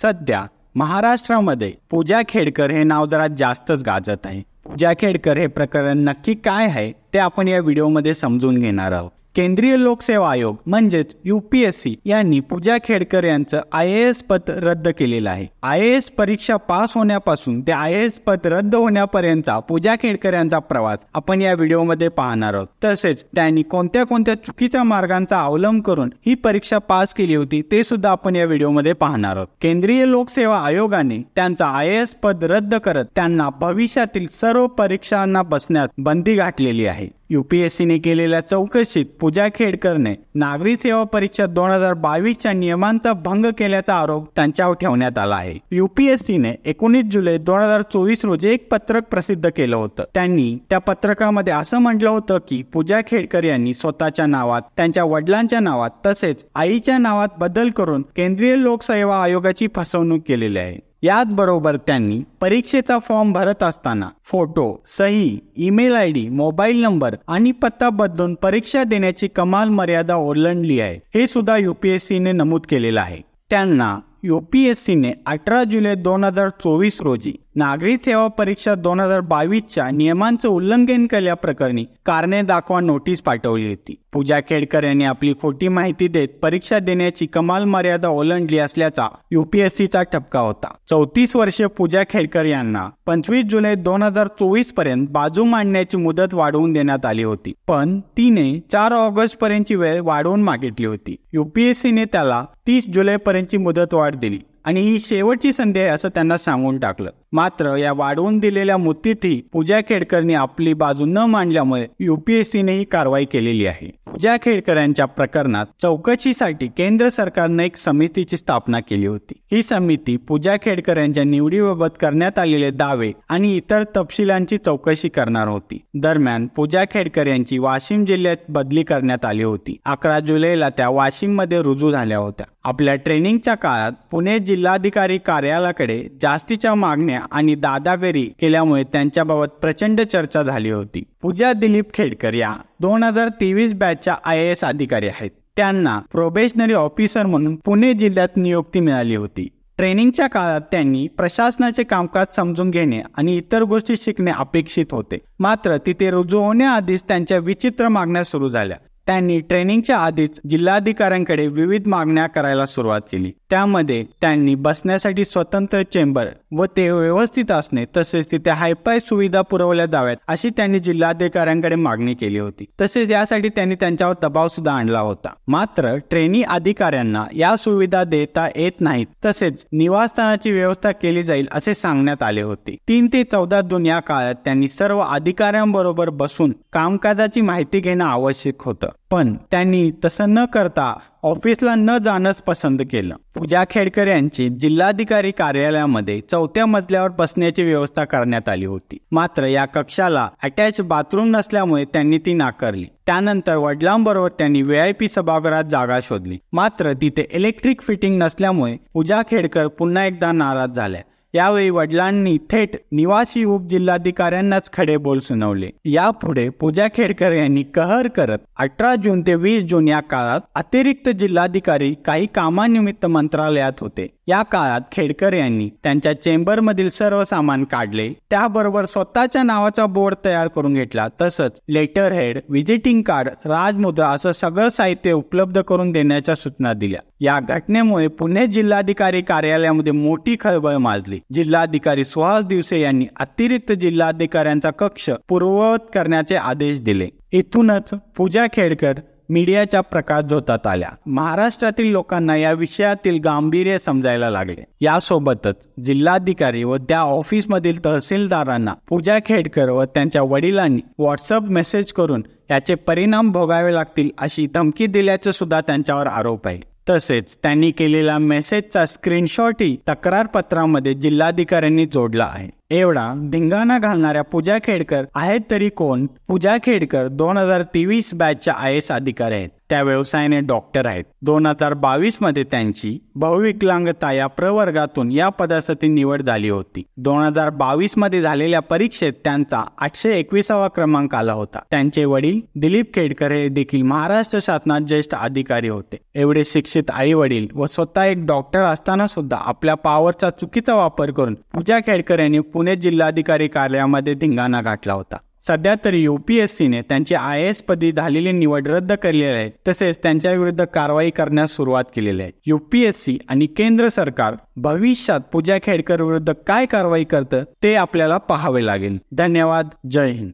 सध्या महाराष्ट्रामध्ये पूजा खेडकर हे नाव जरा जास्तच गाजत आहे। पूजा खेडकर हे प्रकरण नक्की काय आहे ते आपण या व्हिडिओमध्ये समजून घेणार आहोत। केंद्रीय लोकसेवा आयोग म्हणजेच यूपीएससी यांनी पूजा खेडकर यांचं IAS पद रद्द केलेलं आहे। IAS परीक्षा पास होण्यापासून ते IAS पद रद्द होण्यापर्यंतचा पूजा खेडकर यांचा प्रवास आपण या व्हिडिओमध्ये पाहणार आहोत। तसेच त्यांनी कोणत्या कोणत्या चुकीच्या मार्गांचा अवलंब करून ही परीक्षा पास केली होती ते सुद्धा आपण या व्हिडिओमध्ये पाहणार आहोत। केंद्रीय लोकसेवा आयोगाने त्यांचा IAS पद रद्द करत त्यांना भविष्यातील सर्व परीक्षांना बसण्यास बंदी घातलेली आहे। यूपीएससीने केलेल्या चौकशीत पूजा खेडकरने नागरी सेवा परीक्षा 2022च्या नियमांचा भंग केल्याचा आरोप त्यांच्यावर ठेवण्यात आला आहे। यूपीएससीने 19 जुलै 2024 रोजी एक पत्रक प्रसिद्ध केलं होतं। त्यांनी त्या पत्रकामध्ये असं म्हटलं होतं की पूजा खेडकर यांनी स्वतःच्या नावात, त्यांच्या वडिलांच्या नावात तसेच आईच्या नावात बदल करून केंद्रीय लोकसेवा आयोगाची फसवणूक केलेली आहे। याचबरोबर त्यांनी परीक्षेचा फॉर्म भरत असताना फोटो, सही, ईमेल ID, मोबाईल नंबर आणि पत्ता बदलून परीक्षा देण्याची कमाल मर्यादा ओलांडली आहे, हे सुद्धा यूपीएससीने नमूद केलेलं आहे। त्यांना यूपीएससीने 18 जुलै 2024 रोजी नागरी सेवा परीक्षा 2022च्या नियमांचं उल्लंघन केल्याप्रकरणी कारणे दाखवा नोटीस पाठवली होती। पूजा खेडकर यांनी आपली खोटी माहिती देत परीक्षा देण्याची कमाल मर्यादा ओलांडली असल्याचा यूपीएससीचा ठपका होता। 34 वर्षीय पूजा खेडकर यांना 25 जुलै 2024 पर्यंत बाजू मांडण्याची मुदत वाढवून देण्यात आली होती, पण तिने 4 ऑगस्ट पर्यंतची वेळ वाढवून मागितली होती। यूपीएससीने त्याला 30 जुलै पर्यंतची मुदत वाढ दिली आणि ही शेवटची संधी आहे असं त्यांना सांगून टाकलं। मात्र या वाढवून दिलेल्या मुदतीतही पूजा खेडकरनी आपली बाजू न मांडल्यामुळे यूपीएससीने ही कारवाई केलेली आहे। पूजा खेडकर यांच्या प्रकरणात चौकशीसाठी केंद्र सरकारने एक समितीची स्थापना केली होती। ही समिती पूजा खेडकर यांच्या निवडीबाबत करण्यात आलेले दावे आणि इतर तपशिलांची चौकशी करणार होती। दरम्यान पूजा खेडकर यांची वाशिम जिल्ह्यात बदली करण्यात आली होती। 11 जुलैला त्या वाशिम मध्ये रुजू झाल्या होत्या। आपल्या ट्रेनिंगच्या काळात पुणे जिल्हाधिकारी कार्यालयाकडे जास्तीच्या मागण्या आणि दादागिरी केल्यामुळे त्यांच्याबाबत प्रचंड चर्चा झाली होती। पूजा दिलीप खेडकर या 2023 बॅचच्या IAS अधिकारी आहेत। त्यांना प्रोबेशनरी ऑफिसर म्हणून पुणे जिल्ह्यात नियुक्ती मिळाली होती। ट्रेनिंगच्या काळात त्यांनी प्रशासनाचे कामकाज समजून घेणे आणि इतर गोष्टी शिकणे अपेक्षित होते। मात्र तिथे रुजू होण्याआधीच त्यांच्या विचित्र मागण्या सुरू झाल्या। त्यांनी ट्रेनिंगच्या आधीच जिल्हाधिकाऱ्यांकडे विविध मागण्या करायला सुरुवात केली। त्यामध्ये त्यांनी बसण्यासाठी स्वतंत्र चेंबर व ते व्यवस्थित असणे तसेच तिथे हायफाय सुविधा पुरवल्या जाव्यात अशी त्यांनी जिल्हाधिकाऱ्यांकडे मागणी केली होती। तसेच यासाठी त्यांनी त्यांच्यावर दबाव सुद्धा आणला होता। मात्र ट्रेनी अधिकाऱ्यांना या सुविधा देता येत नाहीत, तसेच निवासस्थानाची व्यवस्था केली जाईल असे सांगण्यात आले होते। 3 ते 14 जून या काळात त्यांनी सर्व अधिकाऱ्यांबरोबर बसून कामकाजाची माहिती घेणं आवश्यक होतं, पण त्यांनी तसं न करता ऑफिसला न जाणंच पसंत केलं। पूजा खेडकर यांची जिल्हाधिकारी कार्यालयामध्ये 4थ्या मजल्यावर बसण्याची व्यवस्था करण्यात आली होती। मात्र या कक्षाला अटॅच बाथरूम नसल्यामुळे त्यांनी ती नाकारली। त्यानंतर वडिलांबरोबर त्यांनी VIP सभागृहात जागा शोधली, मात्र तिथे इलेक्ट्रिक फिटिंग नसल्यामुळे पूजा खेडकर पुन्हा एकदा नाराज झाल्या। यावेळी वडिलांनी थेट निवासी उपजिल्हाधिकाऱ्यांनाच खडे बोल सुनावले। यापुढे पूजा खेडकर यांनी कहर करत 18 जून ते 20 जून या काळात अतिरिक्त जिल्हाधिकारी काही कामानिमित्त मंत्रालयात होते। या काळात खेडकर यांनी त्यांच्या चेंबरमधील सर्व सामान काढले, त्याबरोबर स्वतःच्या नावाचा बोर्ड तयार करून घेतला। तसंच लेटर हेड, व्हिजिटिंग कार्ड, राजमुद्रा असं सगळं साहित्य उपलब्ध करून देण्याच्या सूचना दिल्या। या घटनेमुळे पुणे जिल्हाधिकारी कार्यालयामध्ये मोठी खळबळ माजली। जिल्हाधिकारी सुहास दिवसे यांनी अतिरिक्त जिल्हाधिकाऱ्यांचा कक्ष पूर्ववत करण्याचे आदेश दिले। इथूनच पूजा खेडकर मीडियाच्या प्रकाशझोतात आल्या। महाराष्ट्रातील लोकांना या विषयातील गांभीर्य समजायला लागले। यासोबतच जिल्हाधिकारी व त्या ऑफिसमधील तहसीलदारांना पूजा खेडकर व त्यांच्या वडिलांनी व्हॉट्सअप मेसेज करून याचे परिणाम भोगावे लागतील अशी धमकी दिल्याचे सुद्धा त्यांच्यावर आरोप आहे। तसेच त्यांनी केलेला मेसेजचा स्क्रीनशॉटही तक्रार पत्रामध्ये जिल्हाधिकाऱ्यांनी जोडला आहे। एवढा धिंगाणा घालणाऱ्या पूजा खेडकर आहेत तरी कोण? पूजा खेडकर 2023 बॅचच्या IAS अधिकारी आहेत त्या व्यवसायाने डॉक्टर आहेत. 2022 मध्ये त्यांची बहुविकलांगता या प्रवर्गातून या पदासाठी निवड झाली होती. 2022 मध्ये झालेल्या परीक्षेत त्यांचा 821वा क्रमांक आला होता. त्यांचे वडील दिलीप खेडकर हे देखील महाराष्ट्र शासनात ज्येष्ठ अधिकारी होते. एवढे शिक्षित आई वडील व स्वतः एक डॉक्टर असताना सुद्धा आपल्या पॉवरचा चुकीचा वापर करून पूजा खेडकर यांनी पुणे जिल्हाधिकारी कार्यालयामध्ये धिंगाणा घातला होता. सध्या तरी UPSCने त्यांची IAS पदी झालेली निवड रद्द केलेली आहे, तसेच त्यांच्या विरुद्ध कारवाई करण्यास सुरुवात केलेली आहे. UPSC आणि केंद्र सरकार भविष्यात पूजा खेडकर विरुद्ध काय कारवाई करतं ते आपल्याला पाहावे लागेल. धन्यवाद. जय हिंद.